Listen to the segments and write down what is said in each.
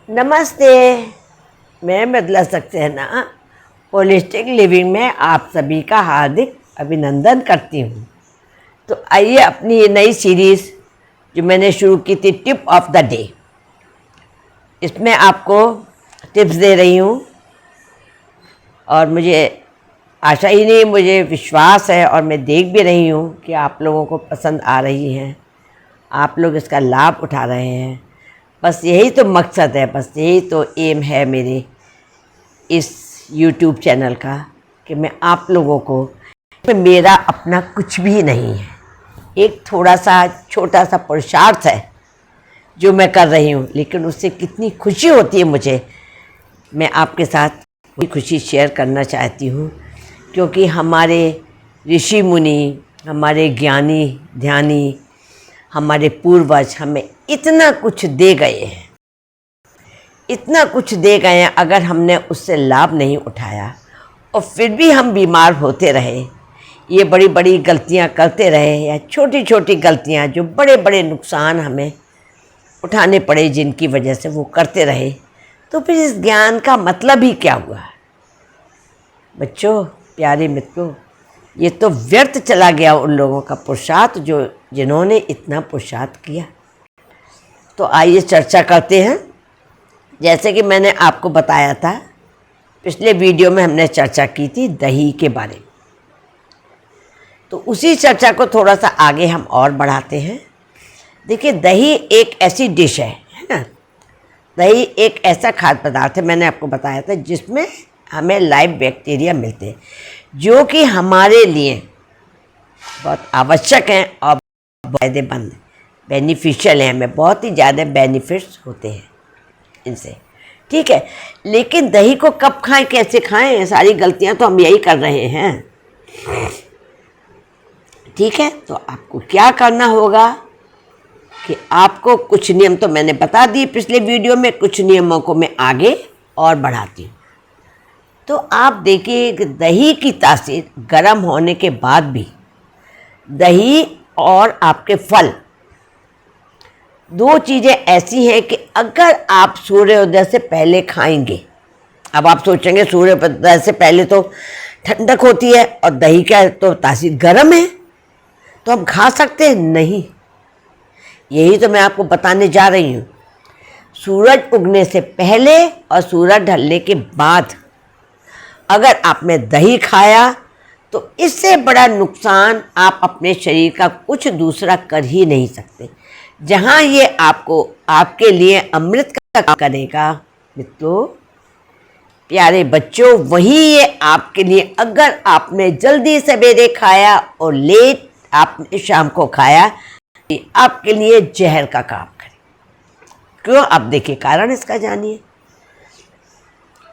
नमस्ते। मैं Mridula Saxena holistic living में आप सभी का हार्दिक अभिनंदन करती हूँ। तो आइए अपनी ये नई सीरीज़ जो मैंने शुरू की थी, टिप ऑफ द डे, इसमें आपको टिप्स दे रही हूँ। और मुझे आशा ही नहीं, मुझे विश्वास है और मैं देख भी रही हूँ कि आप लोगों को पसंद आ रही हैं, आप लोग इसका लाभ उठा रहे हैं। बस यही तो मकसद है, बस यही तो एम है मेरे इस YouTube चैनल का कि मैं आप लोगों को, मेरा अपना कुछ भी नहीं है, एक थोड़ा सा छोटा सा पुरुषार्थ है जो मैं कर रही हूँ, लेकिन उससे कितनी खुशी होती है मुझे, मैं आपके साथ वही खुशी शेयर करना चाहती हूँ। क्योंकि हमारे ऋषि मुनि, हमारे ज्ञानी ध्यानी, हमारे पूर्वज हमें इतना कुछ दे गए हैं, इतना कुछ दे गए हैं। अगर हमने उससे लाभ नहीं उठाया और फिर भी हम बीमार होते रहे, ये बड़ी बड़ी गलतियां करते रहे, या छोटी छोटी गलतियां जो बड़े बड़े नुकसान हमें उठाने पड़े, जिनकी वजह से वो करते रहे, तो फिर इस ज्ञान का मतलब ही क्या हुआ? बच्चों, प्यारे मित्रों, ये तो व्यर्थ चला गया उन लोगों का पुरुषार्थ जिन्होंने इतना पुरुषार्थ किया। तो आइए चर्चा करते हैं। जैसे कि मैंने आपको बताया था, पिछले वीडियो में हमने चर्चा की थी दही के बारे में, तो उसी चर्चा को थोड़ा सा आगे हम और बढ़ाते हैं। देखिए, दही एक ऐसी डिश है ना, दही एक ऐसा खाद्य पदार्थ है, मैंने आपको बताया था, जिसमें हमें लाइव बैक्टीरिया मिलते हैं, जो कि हमारे लिए बहुत आवश्यक हैं और फायदेमंद, बेनिफिशियल हैं। हमें बहुत ही ज़्यादा बेनिफिट्स होते हैं इनसे, ठीक है। लेकिन दही को कब खाएं, कैसे खाएं, सारी गलतियां तो हम यही कर रहे हैं, ठीक है। तो आपको क्या करना होगा कि आपको कुछ नियम तो मैंने बता दिए पिछले वीडियो में, कुछ नियमों को मैं आगे और बढ़ाती हूँ। तो आप देखिए कि दही की तासीर गर्म होने के बाद भी, दही और आपके फल, दो चीज़ें ऐसी हैं कि अगर आप सूर्योदय से पहले खाएंगे, अब आप सोचेंगे सूर्योदय से पहले तो ठंडक होती है और दही का तो तासीर गर्म है, तो हम खा सकते हैं? नहीं, यही तो मैं आपको बताने जा रही हूँ। सूरज उगने से पहले और सूरज ढलने के बाद अगर आपने दही खाया, तो इससे बड़ा नुकसान आप अपने शरीर का कुछ दूसरा कर ही नहीं सकते। जहाँ ये आपको, आपके लिए अमृत का काम करेगा मित्रों, प्यारे बच्चों, वहीं ये आपके लिए, अगर आपने जल्दी सवेरे खाया और लेट आपने शाम को खाया, ये आपके लिए जहर का काम करे। क्यों? आप देखिए कारण इसका जानिए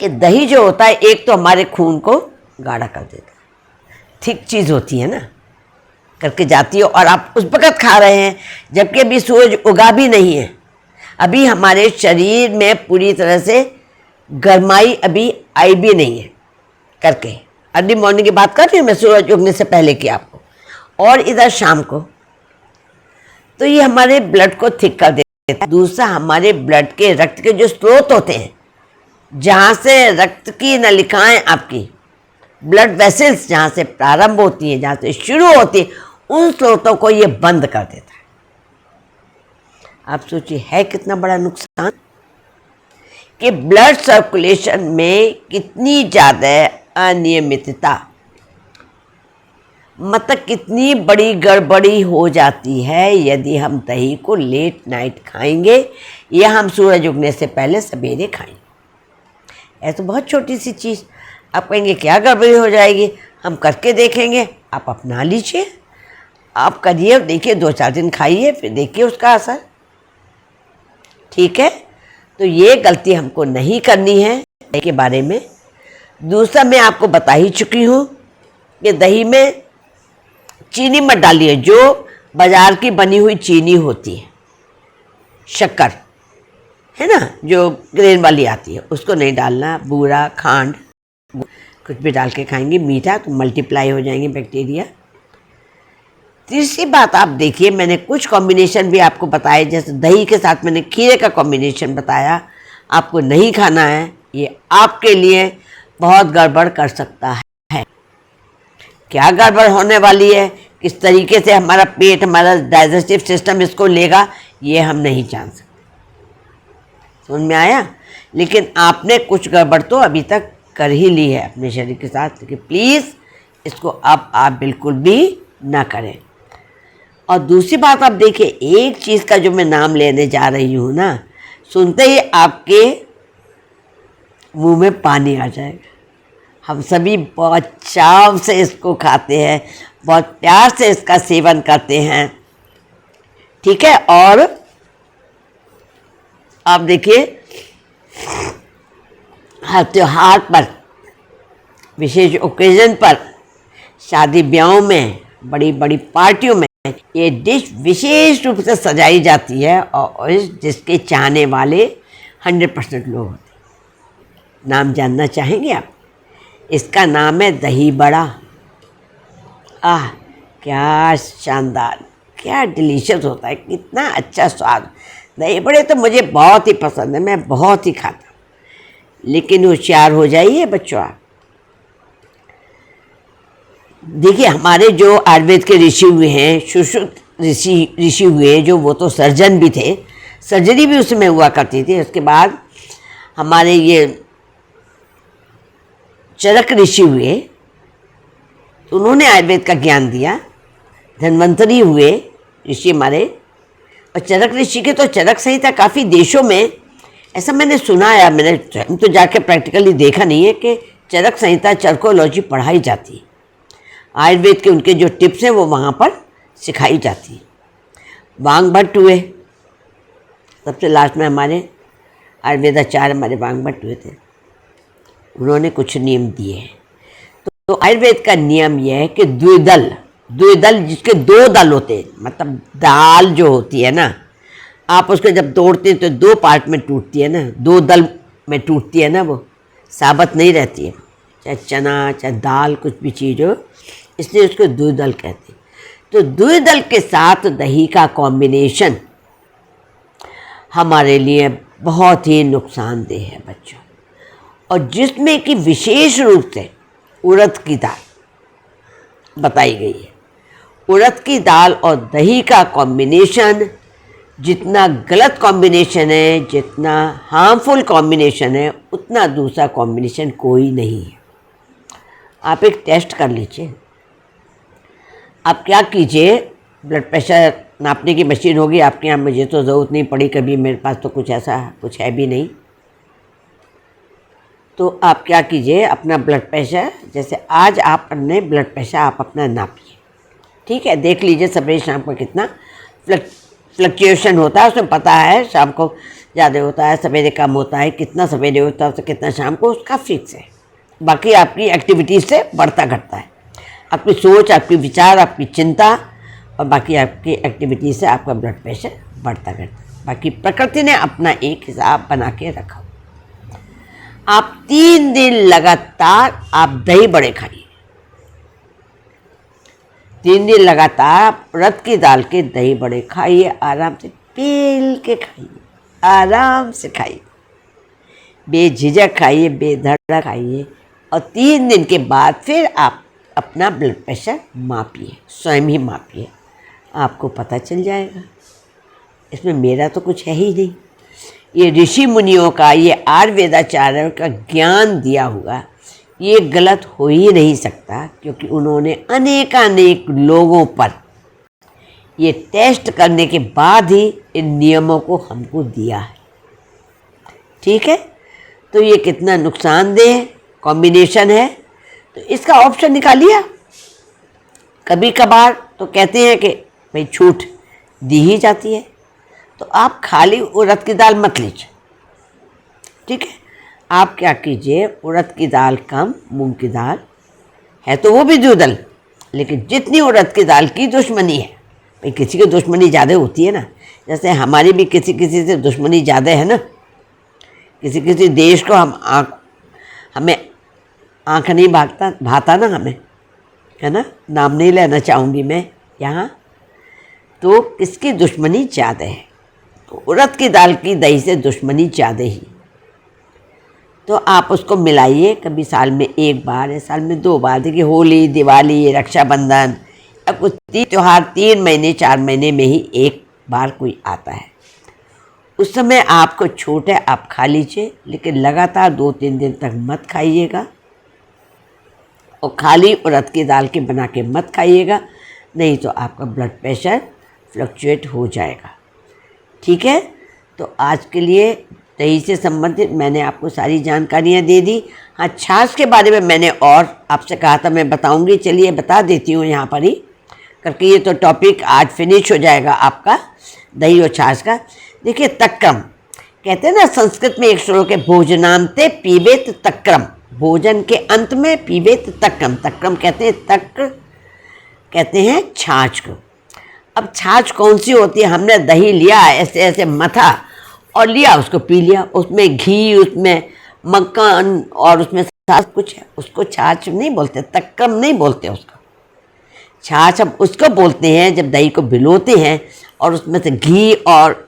कि दही जो होता है, एक तो हमारे खून को गाढ़ा कर देता है, थिक चीज़ होती है ना, करके जाती है, और आप उस वक़्त खा रहे हैं जबकि अभी सूरज उगा भी नहीं है, अभी हमारे शरीर में पूरी तरह से गर्माई अभी आई भी नहीं है, करके अर्ली मॉर्निंग की बात कर रही हूँ मैं, सूरज उगने से पहले की आपको, और इधर शाम को, तो ये हमारे ब्लड को थिक कर देता है। दूसरा, हमारे ब्लड के, रक्त के जो स्रोत होते हैं, जहाँ से रक्त की नलिकाएं, आपकी ब्लड वेसल्स जहाँ से प्रारंभ होती हैं, जहाँ से शुरू होती है, उन स्रोतों को ये बंद कर देता है। आप सोचिए, है कितना बड़ा नुकसान कि ब्लड सर्कुलेशन में कितनी ज़्यादा अनियमितता, मतलब कितनी बड़ी गड़बड़ी हो जाती है यदि हम दही को लेट नाइट खाएंगे या हम सूरज उगने से पहले सवेरे खाएंगे। ऐसा तो बहुत छोटी सी चीज़, आप कहेंगे क्या गड़बड़ी हो जाएगी, हम करके देखेंगे। आप अपना लीजिए, आप करिए, देखिए, 2-4 दिन खाइए, फिर देखिए उसका असर, ठीक है। तो ये गलती हमको नहीं करनी है दही के बारे में। दूसरा, मैं आपको बता ही चुकी हूँ कि दही में चीनी मत डालिए, जो बाज़ार की बनी हुई चीनी होती है, शक्कर है ना, जो ग्रेन वाली आती है, उसको नहीं डालना। बूरा, खांड, कुछ भी डाल के खाएंगे मीठा तो मल्टीप्लाई हो जाएंगे बैक्टीरिया। तीसरी बात, आप देखिए, मैंने कुछ कॉम्बिनेशन भी आपको बताए, जैसे दही के साथ मैंने खीरे का कॉम्बिनेशन बताया, आपको नहीं खाना है, ये आपके लिए बहुत गड़बड़ कर सकता है। क्या गड़बड़ होने वाली है, किस तरीके से हमारा पेट, हमारा डाइजेस्टिव सिस्टम इसको लेगा, ये हम नहीं जान सकते। समझ में आया? लेकिन आपने कुछ गड़बड़ तो अभी तक कर ही ली है अपने शरीर के साथ, लेकिन प्लीज़ इसको अब आप बिल्कुल भी ना करें। और दूसरी बात आप देखिए, एक चीज़ का जो मैं नाम लेने जा रही हूँ ना, सुनते ही आपके मुंह में पानी आ जाएगा। हम सभी बहुत चाव से इसको खाते हैं, बहुत प्यार से इसका सेवन करते हैं, ठीक है। और आप देखिए, हर त्योहार पर, विशेष ओकेजन पर, शादी ब्याहों में, बड़ी बड़ी पार्टियों में ये डिश विशेष रूप से सजाई जाती है और जिसके चाहने वाले 100% लोग होते हैं। नाम जानना चाहेंगे आप? इसका नाम है दही बड़ा। आह, क्या शानदार, क्या डिलीशियस होता है, कितना अच्छा स्वाद। दही बड़े तो मुझे बहुत ही पसंद है, मैं बहुत ही खाता हूँ। लेकिन होशियार हो जाइए बच्चों आप। देखिए, हमारे जो आयुर्वेद के ऋषि हुए हैं, सुश्रुत ऋषि हुए, जो वो तो सर्जन भी थे, सर्जरी भी उसमें हुआ करती थी। उसके बाद हमारे ये चरक ऋषि हुए, तो उन्होंने आयुर्वेद का ज्ञान दिया। धन्वंतरी हुए ऋषि हमारे, और चरक ऋषि के तो चरक संहिता काफ़ी देशों में, ऐसा मैंने सुना है, मैंने तो जाके प्रैक्टिकली देखा नहीं है, कि चरक संहिता, चरकोलॉजी पढ़ाई जाती। आयुर्वेद के उनके जो टिप्स हैं वो वहाँ पर सिखाई जाती। वांग भट्ट हुए, सबसे लास्ट में हमारे आयुर्वेदाचार्य हमारे वांग भट्ट हुए थे। उन्होंने कुछ नियम दिए हैं। तो आयुर्वेद का नियम यह है कि द्विदल जिसके 2 दल होते हैं, मतलब दाल जो होती है ना, आप उसको जब तोड़ते हैं तो 2 पार्ट में टूटती है ना, 2 दल में टूटती है ना, वो साबत नहीं रहती है, चाहे चना चाहे दाल कुछ भी चीज़ हो, इसलिए उसको द्विदल कहते हैं। तो द्विदल के साथ दही का कॉम्बिनेशन हमारे लिए बहुत ही नुकसानदेह है बच्चों, और जिसमें कि विशेष रूप से उड़द की दाल बताई गई है। उड़द की दाल और दही का कॉम्बिनेशन जितना गलत कॉम्बिनेशन है, जितना हार्मफुल कॉम्बिनेशन है, उतना दूसरा कॉम्बिनेशन कोई नहीं है। आप एक टेस्ट कर लीजिए। आप क्या कीजिए, ब्लड प्रेशर नापने की मशीन होगी आपके यहाँ, मुझे तो ज़रूरत नहीं पड़ी कभी, मेरे पास तो कुछ ऐसा कुछ है भी नहीं। तो आप क्या कीजिए, अपना ब्लड प्रेशर, जैसे आज आप अपने ब्लड प्रेशर आप अपना नापिए, ठीक है। देख लीजिए सवेरे शाम को कितना फ्लक्चुएशन होता है, उसमें पता है शाम को ज़्यादा होता है, सवेरे कम होता है, कितना सवेरे होता है तो कितना शाम को, उसका फिक्स है। बाकी आपकी एक्टिविटीज़ से बढ़ता घटता है, आपकी सोच, आपकी विचार, आपकी चिंता, और बाकी आपकी एक्टिविटी से आपका ब्लड प्रेशर बढ़ता घटता है। बाकी प्रकृति ने अपना एक हिसाब बना के रखा। आप 3 दिन लगातार आप दही बड़े खाइए, 3 दिन लगातार उड़द की दाल के दही बड़े खाइए, आराम से पेल के खाइए, आराम से खाइए, बेझिझक खाइए, बेधड़क खाइए। और 3 दिन के बाद फिर आप अपना ब्लड प्रेशर मापिए, स्वयं ही मापिए, आपको पता चल जाएगा। इसमें मेरा तो कुछ है ही नहीं, ये ऋषि मुनियों का, ये आयुर्वेदाचार्यों का ज्ञान दिया हुआ, ये गलत हो ही नहीं सकता, क्योंकि उन्होंने अनेकानेक लोगों पर ये टेस्ट करने के बाद ही इन नियमों को हमको दिया है, ठीक है। तो ये कितना नुकसानदेह कॉम्बिनेशन है, तो इसका ऑप्शन निकालिए। कभी कभार तो कहते हैं कि भाई छूट दी ही जाती है, तो आप खाली उड़द की दाल मत लीजिए, ठीक है। आप क्या कीजिए, उड़द की दाल कम, मूंग की दाल है तो वो भी द्विदल, लेकिन जितनी उड़द की दाल की दुश्मनी है, भाई किसी की दुश्मनी ज़्यादा होती है ना, जैसे हमारी भी किसी किसी से दुश्मनी ज़्यादा है ना, किसी किसी देश को हमें आँख नहीं भाता ना हमें, है ना, नाम नहीं लेना चाहूँगी मैं यहाँ, तो किसकी दुश्मनी ज़्यादा है, तो उड़द की दाल की दही से दुश्मनी ज़्यादा ही, तो आप उसको मिलाइए, कभी साल में 1 बार या साल में 2 बार। देखिए होली, दिवाली, रक्षाबंधन या कुछ त्यौहार 3 महीने 4 महीने में ही 1 बार कोई आता है। उस समय आपको छूट है, आप खा लीजिए, लेकिन लगातार 2-3 दिन तक मत खाइएगा। और खाली उड़द की दाल के बना के मत खाइएगा, नहीं तो आपका ब्लड प्रेशर फ्लक्चुएट हो जाएगा। ठीक है, तो आज के लिए दही से संबंधित मैंने आपको सारी जानकारियाँ दे दी। हाँ, छाछ के बारे में मैंने और आपसे कहा था मैं बताऊंगी, चलिए बता देती हूँ यहाँ पर ही करके। ये तो टॉपिक आज फिनिश हो जाएगा आपका दही और छाछ का। देखिए तक्रम कहते हैं ना, संस्कृत में एक श्लोक है, भोजनांते पीबेत तक्रम, भोजन के अंत में पीबेत तक्रम। तक्रम कहते हैं, तक्र कहते हैं छाछ को। अब छाछ कौन सी होती है? हमने दही लिया, ऐसे ऐसे मथा और लिया, उसको पी लिया, उसमें घी, उसमें मक्खन और उसमें साथ कुछ है, उसको छाछ नहीं बोलते, तक्रम नहीं बोलते उसको। छाछ अब उसको बोलते हैं जब दही को भिगोते हैं और उसमें से घी और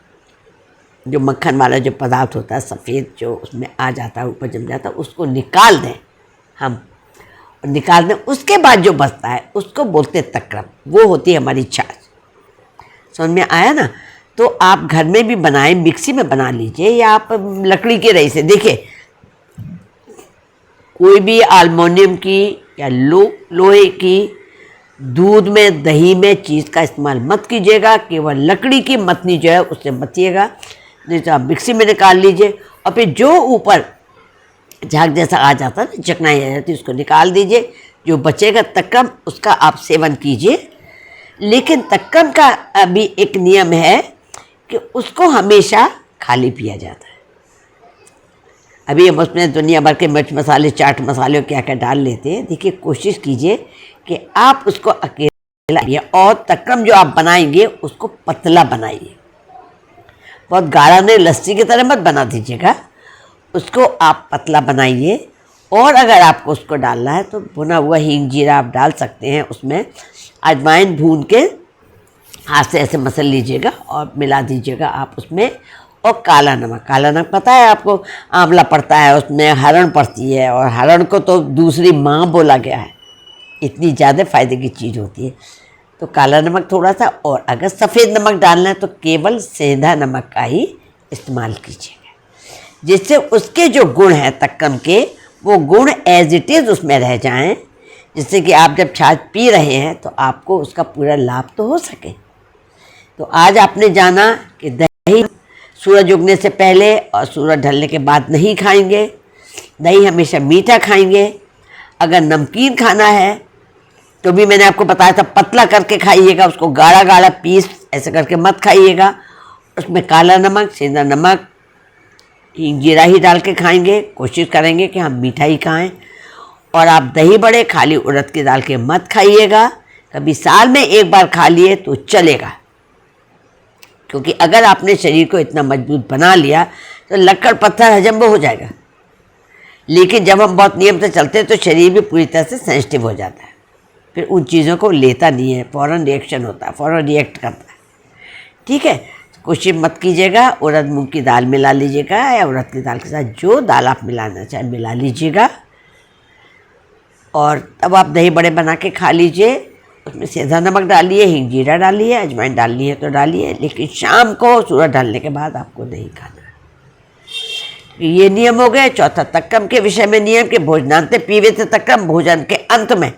जो मक्खन वाला जो पदार्थ होता है सफ़ेद, जो उसमें आ जाता है, ऊपर जम जाता है, उसको निकाल दें हम, और निकाल दें, उसके बाद जो बचता है उसको बोलते तक्रम। वो होती है हमारी छाछ। समझ में आया ना? तो आप घर में भी बनाएं, मिक्सी में बना लीजिए या आप लकड़ी के रही से। देखिए कोई भी एल्युमिनियम की या लोहे की दूध में, दही में चीज़ का इस्तेमाल मत कीजिएगा। केवल लकड़ी की मतनी जो है उससे मतिएगा, नहीं तो आप मिक्सी में निकाल लीजिए। और फिर जो ऊपर झाग जैसा आ जाता है ना, चिकनाई आ जाती है, उसको निकाल दीजिए। जो बचेगा तक्रम, उसका आप सेवन कीजिए। लेकिन तक्रम का अभी एक नियम है कि उसको हमेशा खाली पिया जाता है। अभी हम उसमें दुनिया भर के मिर्च मसाले, चाट मसाले क्या क्या डाल लेते हैं। देखिए कोशिश कीजिए कि आप उसको अकेला पिए, और तक्रम जो आप बनाएंगे उसको पतला बनाइए, बहुत गाढ़ा नहीं, लस्सी की तरह मत बना दीजिएगा, उसको आप पतला बनाइए। और अगर आपको उसको डालना है तो भुना हुआ हींग जीरा आप डाल सकते हैं उसमें। अजवाइन भून के हाथ से ऐसे मसल लीजिएगा और मिला दीजिएगा आप उसमें। और काला नमक, काला नमक पता है आपको, आंवला पड़ता है उसमें, हरण पड़ती है, और हरण को तो दूसरी माँ बोला गया है, इतनी ज़्यादा फ़ायदे की चीज़ होती है। तो काला नमक थोड़ा सा, और अगर सफ़ेद नमक डालना है तो केवल सेंधा नमक का ही इस्तेमाल कीजिएगा, जिससे उसके जो गुण हैं तक्रम के, वो गुण एज इट इज़ उसमें रह जाएं, जिससे कि आप जब छाछ पी रहे हैं तो आपको उसका पूरा लाभ तो हो सके। तो आज आपने जाना कि दही सूरज उगने से पहले और सूरज ढलने के बाद नहीं खाएंगे, दही हमेशा मीठा खाएंगे। अगर नमकीन खाना है तो भी मैंने आपको बताया था, पतला करके खाइएगा, उसको गाढ़ा गाढ़ा पीस ऐसे करके मत खाइएगा। उसमें काला नमक, सेंधा नमक, हींग जीरा ही डाल के खाएंगे। कोशिश करेंगे कि हम मीठा ही खाएं। और आप दही बड़े खाली उड़द की दाल के मत खाइएगा, कभी साल में 1 बार खा लिए तो चलेगा। क्योंकि अगर आपने शरीर को इतना मजबूत बना लिया तो लक्कड़ पत्थर हजम हो जाएगा। लेकिन जब हम बहुत नियम से चलते हैं तो शरीर भी पूरी तरह से सेंसिटिव हो जाता है, फिर उन चीज़ों को लेता नहीं है, फ़ौरन रिएक्शन होता है, फ़ौरन रिएक्ट करता है। ठीक है, कोशिश मत कीजिएगा। उड़द मूंग की दाल मिला लीजिएगा, या उड़द की दाल के साथ जो दाल आप मिलाना चाहे मिला लीजिएगा, और तब आप दही बड़े बना के खा लीजिए। उसमें सेंधा नमक डालिए, हींग जीरा डालिए, अजवाइन डालनी है तो डालिए, लेकिन शाम को सूरज ढलने के बाद आपको नहीं खाना। ये नियम हो गए। चौथा तक्रम के विषय में नियम कि भोजनांते पीबेत तक्रम, भोजन के अंत में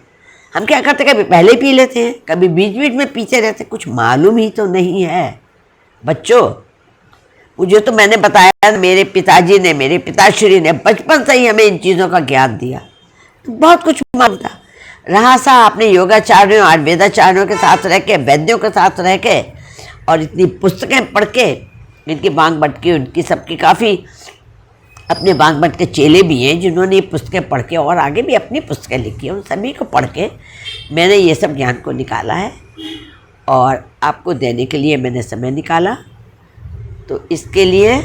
हम क्या करते, कभी पहले पी लेते हैं, कभी बीच बीच में पीते रहते, कुछ मालूम ही तो नहीं है बच्चों। मुझे तो मैंने बताया, मेरे पिताजी ने, मेरे पिताश्री ने बचपन से ही हमें इन चीज़ों का ज्ञान दिया, तो बहुत कुछ मालूम था। रहा सा आपने योगाचार्यों, आयुर्वेदाचार्यों के साथ रह के, वैद्यों के साथ रह के, और इतनी पुस्तकें पढ़ के, इनकी बांग बट के, उनकी सबकी काफ़ी अपने बांग बट के चेले भी हैं जिन्होंने ये पुस्तकें पढ़ के और आगे भी अपनी पुस्तकें लिखी हैं। उन सभी को पढ़ के मैंने ये सब ज्ञान को निकाला है, और आपको देने के लिए मैंने समय निकाला। तो इसके लिए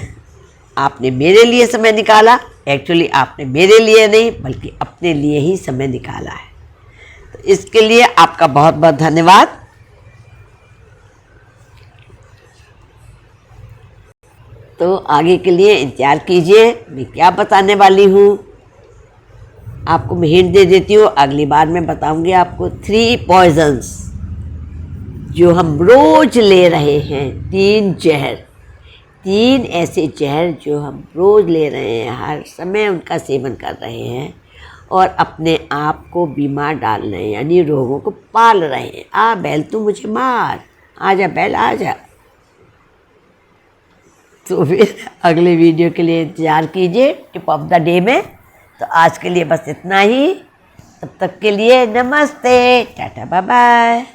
आपने मेरे लिए समय निकाला। एक्चुअली आपने मेरे लिए नहीं बल्कि अपने लिए ही समय निकाला है, तो इसके लिए आपका बहुत बहुत धन्यवाद। तो आगे के लिए इंतज़ार कीजिए, मैं क्या बताने वाली हूँ। आपको मैं हिंट दे देती हूँ, अगली बार मैं बताऊँगी आपको 3 पॉइजन्स जो हम रोज़ ले रहे हैं। 3 जहर, 3 ऐसे जहर जो हम रोज़ ले रहे हैं, हर समय उनका सेवन कर रहे हैं और अपने आप को बीमार डाल रहे हैं, यानी रोगों को पाल रहे हैं। आ बैल तू मुझे मार, आजा बैल आजा। तो फिर अगले वीडियो के लिए इंतज़ार कीजिए टिप ऑफ द डे में। तो आज के लिए बस इतना ही, तब तक के लिए नमस्ते, टाटा बाय बाय।